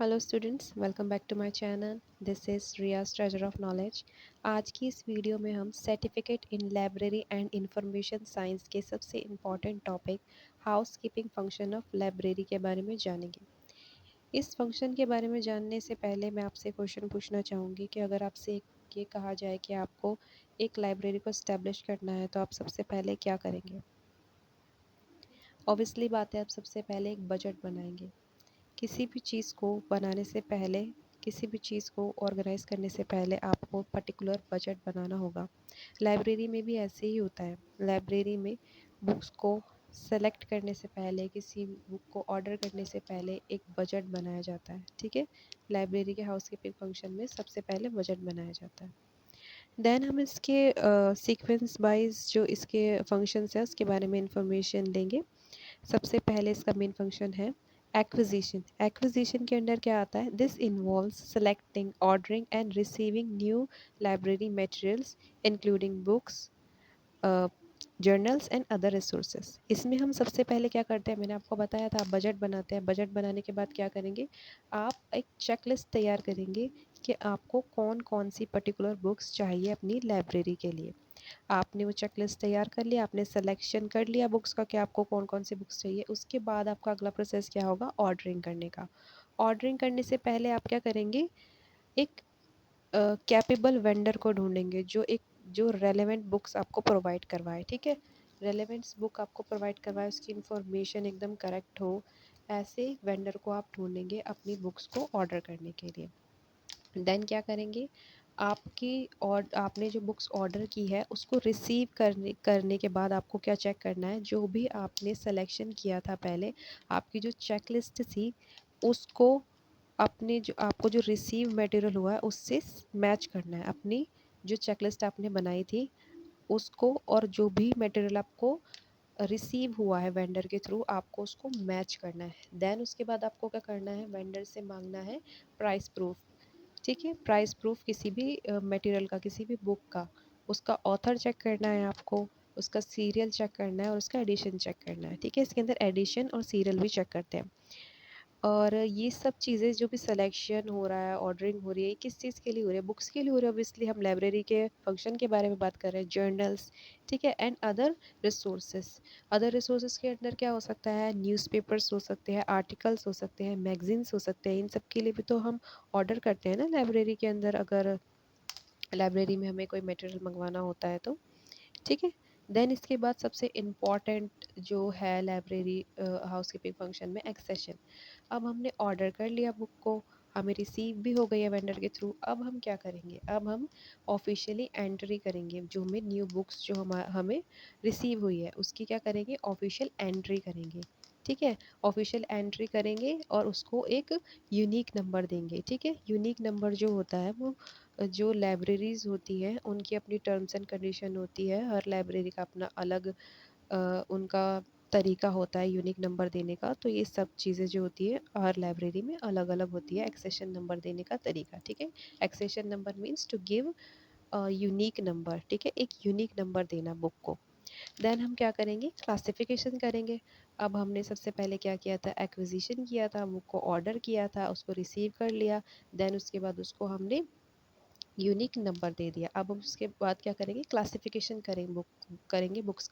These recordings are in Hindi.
Hello students, welcome back to my channel. This is Riyaz treasure of knowledge. आज की इस वीडियो में हम certificate in library and information science के सबसे important topic house keeping function of library के बारे में जानेंगे। इस फंक्शन के बारे में जानने से पहले मैं आपसे क्वेश्चन पूछना चाहूँगी कि अगर आपसे ये कहा जाए कि आपको एक लाइब्रेरी को इस्टेब्लिश करना है तो आप सबसे पहले क्या करेंगे? ऑब्वियसली बात है, आप सबसे पहले एक बजट बनाएंगे। किसी भी चीज़ को बनाने से पहले, किसी भी चीज़ को ऑर्गेनाइज़ करने से पहले आपको पर्टिकुलर बजट बनाना होगा। लाइब्रेरी में भी ऐसे ही होता है। लाइब्रेरी में बुक्स को सेलेक्ट करने से पहले, किसी बुक को ऑर्डर करने से पहले एक बजट बनाया जाता है, ठीक है? लाइब्रेरी के हाउसकीपिंग फंक्शन में सबसे पहले बजट बनाया जाता है। देन हम इसके सीक्वेंस वाइज जो इसके फंक्शंस है उसके बारे में इंफॉर्मेशन लेंगे। सबसे पहले इसका मेन फंक्शन है एक्विजिशन। एक्विजिशन के अंडर क्या आता है? This involves selecting, ordering and receiving new library materials including books, journals and other resources. इसमें हम सबसे पहले क्या करते हैं, मैंने आपको बताया था, आप बजट बनाते हैं। बजट बनाने के बाद क्या करेंगे, आप एक चेकलिस्ट तैयार करेंगे कि आपको कौन कौन सी पर्टिकुलर बुक्स चाहिए अपनी लाइब्रेरी के लिए। आपने वो चेकलिस्ट तैयार कर लिया, आपने सिलेक्शन कर लिया बुक्स का कि आपको कौन कौन सी बुक्स चाहिए। उसके बाद आपका अगला प्रोसेस क्या होगा? ऑर्डरिंग करने का। ऑर्डरिंग करने से पहले आप क्या करेंगे, एक कैपेबल वेंडर को ढूंढेंगे जो रेलेवेंट बुक्स आपको प्रोवाइड करवाए, ठीक है? रेलेवेंट्स बुक आपको प्रोवाइड करवाए, उसकी इंफॉर्मेशन एकदम करेक्ट हो, ऐसे वेंडर को आप ढूंढेंगे अपनी बुक्स को ऑर्डर करने के लिए। देन क्या करेंगे, आपकी और आपने जो बुक्स ऑर्डर की है उसको रिसीव करने करने के बाद आपको क्या चेक करना है, जो भी आपने सिलेक्शन किया था पहले, आपकी जो चेकलिस्ट थी उसको अपने जो आपको जो रिसीव मटेरियल हुआ है उससे मैच करना है। अपनी जो चेकलिस्ट आपने बनाई थी उसको, और जो भी मटेरियल आपको रिसीव हुआ है वेंडर के थ्रू, आपको उसको मैच करना है। देन उसके बाद आपको क्या करना है, वेंडर से मांगना है प्राइस प्रूफ, ठीक है? प्राइस प्रूफ किसी भी मटेरियल का, किसी भी बुक का, उसका ऑथर चेक करना है आपको, उसका सीरियल चेक करना है और उसका एडिशन चेक करना है, ठीक है? इसके अंदर एडिशन और सीरियल भी चेक करते हैं। और ये सब चीज़ें जो भी सिलेक्शन हो रहा है, ऑर्डरिंग हो रही है, ये किस चीज़ के लिए हो रही है? बुक्स के लिए हो रही है। ऑब्वियसली हम लाइब्रेरी के फंक्शन के बारे में बात कर रहे हैं, जर्नल्स, ठीक है? And other resources. Other resources के अंदर क्या हो सकता है? न्यूज़पेपर्स हो सकते हैं, आर्टिकल्स हो सकते हैं, मैगजीन्स हो सकते हैं। इन सब के लिए भी तो हम ऑर्डर करते हैं ना लाइब्रेरी के अंदर, अगर लाइब्रेरी में हमें कोई मटेरियल मंगवाना होता है तो, ठीक है? देन इसके बाद सबसे इम्पॉर्टेंट जो है लाइब्रेरी हाउसकीपिंग फंक्शन में, एक्सेशन। अब हमने ऑर्डर कर लिया बुक को, हमें रिसीव भी हो गई है वेंडर के थ्रू। अब हम क्या करेंगे, अब हम ऑफिशियली एंट्री करेंगे। जो हमें न्यू बुक्स जो हमें रिसीव हुई है उसकी क्या करेंगे, ऑफिशियल एंट्री करेंगे, ठीक है? ऑफिशियल एंट्री करेंगे और उसको एक यूनिक नंबर देंगे, ठीक है? यूनिक नंबर जो होता है वो जो लाइब्रेरीज होती हैं उनकी अपनी टर्म्स एंड कंडीशन होती है। हर लाइब्रेरी का अपना अलग उनका तरीका होता है यूनिक नंबर देने का। तो ये सब चीज़ें जो होती है हर लाइब्रेरी में अलग अलग होती है, एक्सेशन नंबर देने का तरीका, ठीक है? Accession number means to give unique number, ठीक है? एक यूनिक नंबर देना बुक को। देन हम क्या करेंगे, क्लासिफिकेशन करेंगे। अब हमने सबसे पहले क्या किया था, एक्विजिशन किया था, बुक को ऑर्डर किया था, उसको रिसीव कर लिया। देन उसके बाद उसको हमने यूनिक नंबर दे दिया। अब हम उसके बाद क्या करेंगे, क्लासिफिकेशन करेंगे बुक्स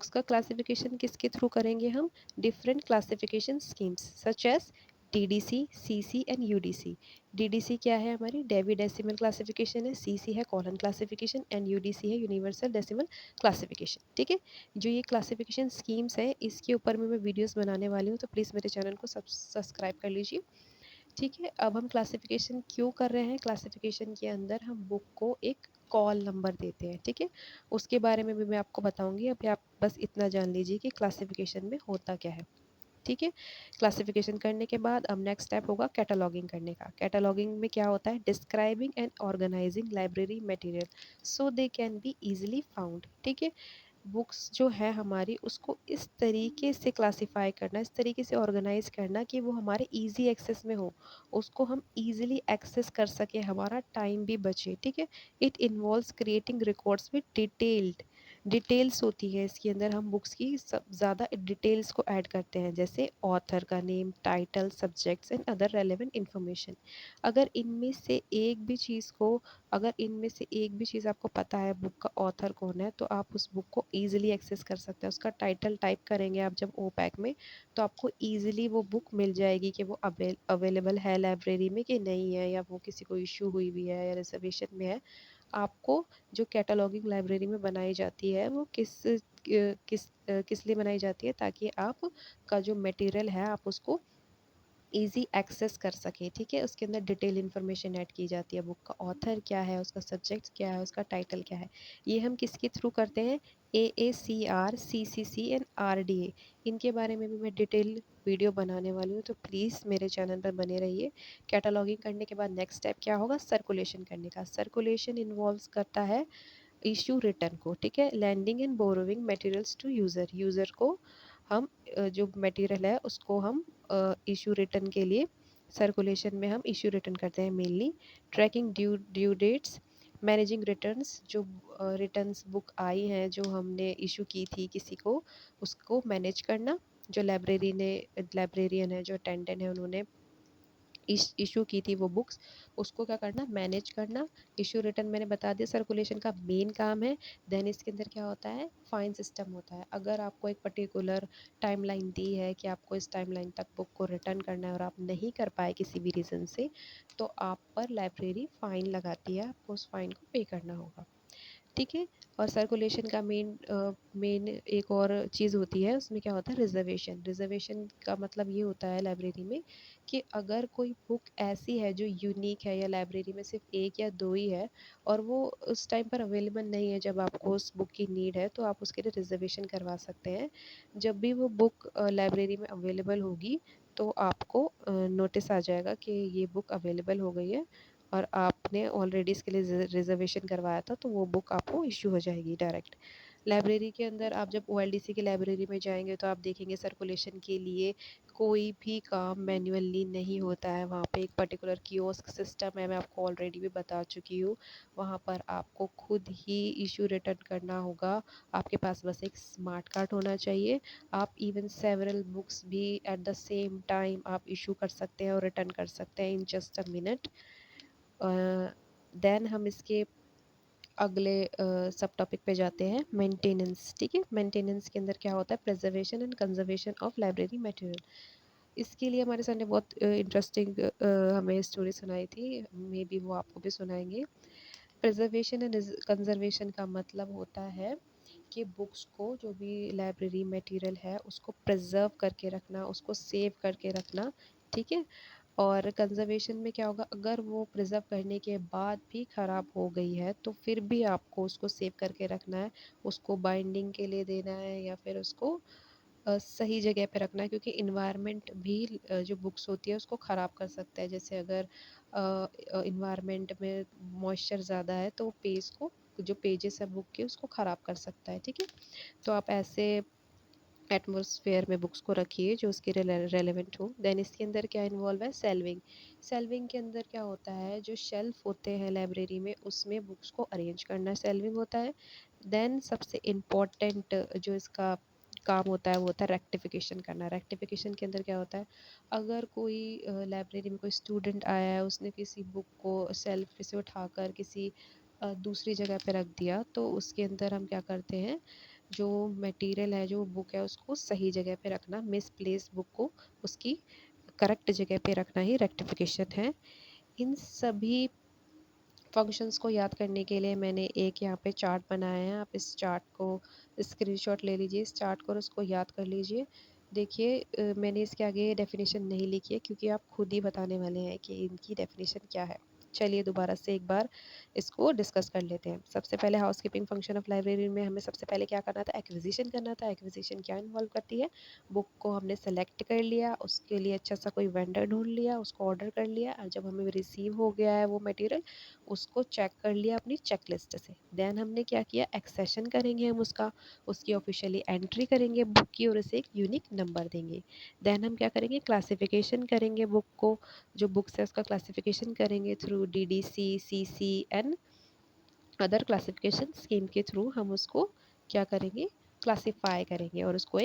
का क्लासिफिकेशन किसके थ्रू करेंगे हम? Different classification schemes such as DDC, CC and UDC. DDC क्या है? हमारी डेवी डेसिमल क्लासिफिकेशन है, सीसी है कॉलन क्लासिफिकेशन एंड यूडीसी है यूनिवर्सल डेसिमल क्लासिफिकेशन, ठीक है? जो ये क्लासिफिकेशन स्कीम्स है इसके ऊपर में मैं वीडियोस बनाने वाली हूँ, तो प्लीज़ मेरे चैनल को सब्सक्राइब कर लीजिए, ठीक है? अब हम क्लासिफिकेशन क्यों कर रहे हैं, क्लासिफिकेशन के अंदर हम बुक को एक कॉल नंबर देते हैं, ठीक है? उसके बारे में भी मैं आपको बताऊंगी। अभी आप बस इतना जान लीजिए कि क्लासिफिकेशन में होता क्या है, ठीक है? क्लासिफिकेशन करने के बाद अब नेक्स्ट स्टेप होगा कैटलॉगिंग करने का। कैटलॉगिंग में क्या होता है? Describing and organising library material so they can be easily found, ठीक है? बुक्स जो है हमारी उसको इस तरीके से क्लासिफाई करना, इस तरीके से ऑर्गेनाइज करना कि वो हमारे इजी एक्सेस में हो, उसको हम इजीली एक्सेस कर सके, हमारा टाइम भी बचे, ठीक है? It involves creating records with detailed details होती है इसके अंदर, हम बुक्स की सब ज़्यादा डिटेल्स को ऐड करते हैं, जैसे ऑथर का name, title, subjects and other relevant information. अगर इनमें से एक भी चीज़ को अगर इनमें से एक भी चीज़ आपको पता है बुक का ऑथर कौन है, तो आप उस बुक को ईजिली एक्सेस कर सकते हैं। उसका टाइटल टाइप करेंगे आप जब ओपैक में, तो आपको ईजिली वो बुक मिल जाएगी कि वो अवेलेबल है लाइब्रेरी में कि नहीं है, या वो किसी को इशू हुई भी है या रिजर्वेशन में है। आपको जो कैटलॉगिंग लाइब्रेरी में बनाई जाती है वो किस लिए बनाई जाती है, ताकि आप का जो मटेरियल है आप उसको ईज़ी एक्सेस कर सकें, ठीक है। उसके अंदर डिटेल इन्फॉर्मेशन ऐड की जाती है, बुक का ऑथर क्या है, उसका सब्जेक्ट क्या है, उसका टाइटल क्या है। ये हम किसके थ्रू करते हैं? AACR, CCC and RDA। इनके बारे में भी मैं डिटेल वीडियो बनाने वाली हूँ, तो प्लीज़ मेरे चैनल पर बने रहिए। कैटलॉगिंग करने के बाद नेक्स्ट स्टेप क्या होगा? सर्कुलेशन करने का। सर्कुलेशन इन्वॉल्व्स करता है इशू रिटर्न को, ठीक है। Lending and borrowing materials to user. User को हम जो मटेरियल है उसको हम इशू रिटर्न के लिए सर्कुलेशन में हम इशू रिटर्न करते हैं mainly. Tracking due dates, managing returns, जो रिटर्न्स बुक आई हैं जो हमने इशू की थी किसी को, उसको मैनेज करना। जो लाइब्रेरियन है, जो अटेंडेंट है, उन्होंने इशू की थी वो बुक्स, उसको क्या करना? मैनेज करना। इशू रिटर्न मैंने बता दिया सर्कुलेशन का मेन काम है। देन इसके अंदर क्या होता है? फाइन सिस्टम होता है। अगर आपको एक पर्टिकुलर टाइमलाइन दी है कि आपको इस टाइमलाइन तक बुक को रिटर्न करना है और आप नहीं कर पाए किसी भी रीज़न से, तो आप पर लाइब्रेरी फ़ाइन लगाती है, आपको उस फ़ाइन को पे करना होगा, ठीक है। और सर्कुलेशन का मेन एक और चीज़ होती है, उसमें क्या होता है? रिजर्वेशन। रिजर्वेशन का मतलब ये होता है लाइब्रेरी में कि अगर कोई बुक ऐसी है जो यूनिक है या लाइब्रेरी में सिर्फ एक या दो ही है और वो उस टाइम पर अवेलेबल नहीं है जब आपको उस बुक की नीड है, तो आप उसके लिए रिजर्वेशन करवा सकते हैं। जब भी वो बुक लाइब्रेरी में अवेलेबल होगी, तो आपको नोटिस आ जाएगा कि ये बुक अवेलेबल हो गई है और आपने ऑलरेडी इसके लिए रिजर्वेशन करवाया था, तो वो बुक आपको इशू हो जाएगी डायरेक्ट। लाइब्रेरी के अंदर आप जब OLDC की लाइब्रेरी में जाएंगे तो आप देखेंगे सर्कुलेशन के लिए कोई भी काम मैन्युअली नहीं होता है। वहाँ पे एक पर्टिकुलर कियोस्क सिस्टम है, मैं आपको ऑलरेडी भी बता चुकी हूँ। वहाँ पर आपको खुद ही इशू रिटर्न करना होगा। आपके पास बस एक स्मार्ट कार्ड होना चाहिए। आप इवन सेवरल बुक्स भी एट द सेम टाइम आप इशू कर सकते हैं और रिटर्न कर सकते हैं in just a minute. Then हम इसके अगले सब टॉपिक पे जाते हैं, मेंटेनेंस, ठीक है। मेंटेनेंस के अंदर क्या होता है? Preservation and conservation of library material. इसके लिए हमारे सर ने बहुत इंटरेस्टिंग हमें स्टोरी सुनाई थी, मे बी वो आपको भी सुनाएंगे। प्रिजर्वेशन एंड कंजर्वेशन का मतलब होता है कि बुक्स को, जो भी लाइब्रेरी मटेरियल है, उसको प्रिजर्व करके रखना, उसको सेव करके रखना, ठीक है। और कंज़र्वेशन में क्या होगा? अगर वो प्रिज़र्व करने के बाद भी ख़राब हो गई है, तो फिर भी आपको उसको सेव करके रखना है, उसको बाइंडिंग के लिए देना है या फिर उसको सही जगह पे रखना है, क्योंकि इन्वायरमेंट भी जो बुक्स होती है उसको ख़राब कर सकता है। जैसे अगर इन्वायरमेंट में मॉइस्चर ज़्यादा है तो पेज को, जो पेजेस है बुक के, उसको ख़राब कर सकता है, ठीक है। तो आप ऐसे एटमॉस्फेयर में बुक्स को रखिए जो उसके रेलेवेंट हो। देन इसके अंदर क्या इन्वॉल्व है? सेल्विंग। सेल्विंग के अंदर क्या होता है? जो शेल्फ होते हैं लाइब्रेरी में, उसमें बुक्स को अरेंज करना सेल्विंग होता है। देन सबसे इम्पोर्टेंट जो इसका काम होता है वो होता है रेक्टिफिकेशन करना। रेक्टिफिकेशन के अंदर क्या होता है? अगर कोई लाइब्रेरी में कोई स्टूडेंट आया है, उसने किसी बुक को सेल्फ से उठाकर किसी दूसरी जगह पे रख दिया, तो उसके अंदर हम क्या करते हैं? जो मटेरियल है, जो बुक है, उसको सही जगह पे रखना, मिसप्लेस बुक को उसकी करेक्ट जगह पे रखना ही रेक्टिफिकेशन है। इन सभी फंक्शंस को याद करने के लिए मैंने एक यहाँ पे चार्ट बनाया है। आप इस चार्ट को स्क्रीनशॉट ले लीजिए, इस चार्ट को और उसको याद कर लीजिए। देखिए मैंने इसके आगे डेफिनेशन नहीं लिखी है क्योंकि आप खुद ही बताने वाले हैं कि इनकी डेफिनेशन क्या है। चलिए दोबारा से एक बार इसको डिस्कस कर लेते हैं। सबसे पहले हाउसकीपिंग फंक्शन ऑफ लाइब्रेरी में हमें सबसे पहले क्या करना था? एक्विजिशन करना था। एक्विजिशन क्या इन्वॉल्व करती है? बुक को हमने सेलेक्ट कर लिया, उसके लिए अच्छा सा कोई वेंडर ढूंढ लिया, उसको ऑर्डर कर लिया, और जब हमें रिसीव हो गया है वो मटेरियल, उसको चेक कर लिया अपनी चेकलिस्ट से। देन हमने क्या किया? एक्सेशन करेंगे हम उसका, उसकी ऑफिशियली एंट्री करेंगे बुक की और उसे एक यूनिक नंबर देंगे। देन हम क्या करेंगे? क्लासिफिकेशन करेंगे बुक को, जो बुक्स है उसका क्लासिफिकेशन करेंगे through DDC, CC and other classification scheme के थ्रू हम उसको क्या करेंगे, क्लासिफाई करेंगे और उसको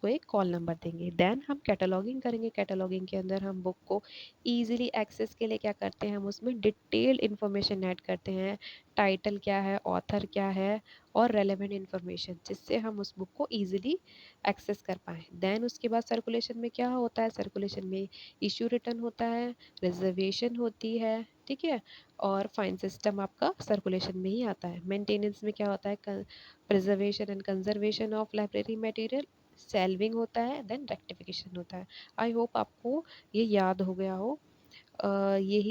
एक कॉल नंबर देंगे। देन हम कैटलॉगिंग करेंगे। कैटलॉगिंग के अंदर हम बुक को ईजिली एक्सेस के लिए क्या करते हैं, हम उसमें डिटेल्ड इन्फॉर्मेशन ऐड करते हैं। टाइटल क्या है, ऑथर क्या है और रेलेवेंट इन्फॉर्मेशन, जिससे हम उस बुक को ईजिली एक्सेस कर पाएँ। देन उसके बाद सर्कुलेशन में क्या होता है, सर्कुलेशन में इशू रिटर्न होता है, रिजर्वेशन होती है, ठीक है, और फाइन सिस्टम आपका सर्कुलेशन में ही आता है। मेंटेनेंस में क्या होता है, preservation and conservation of library material, सेल्विंग होता है, देन रेक्टिफिकेशन होता है। आई होप आपको ये याद हो गया हो। यही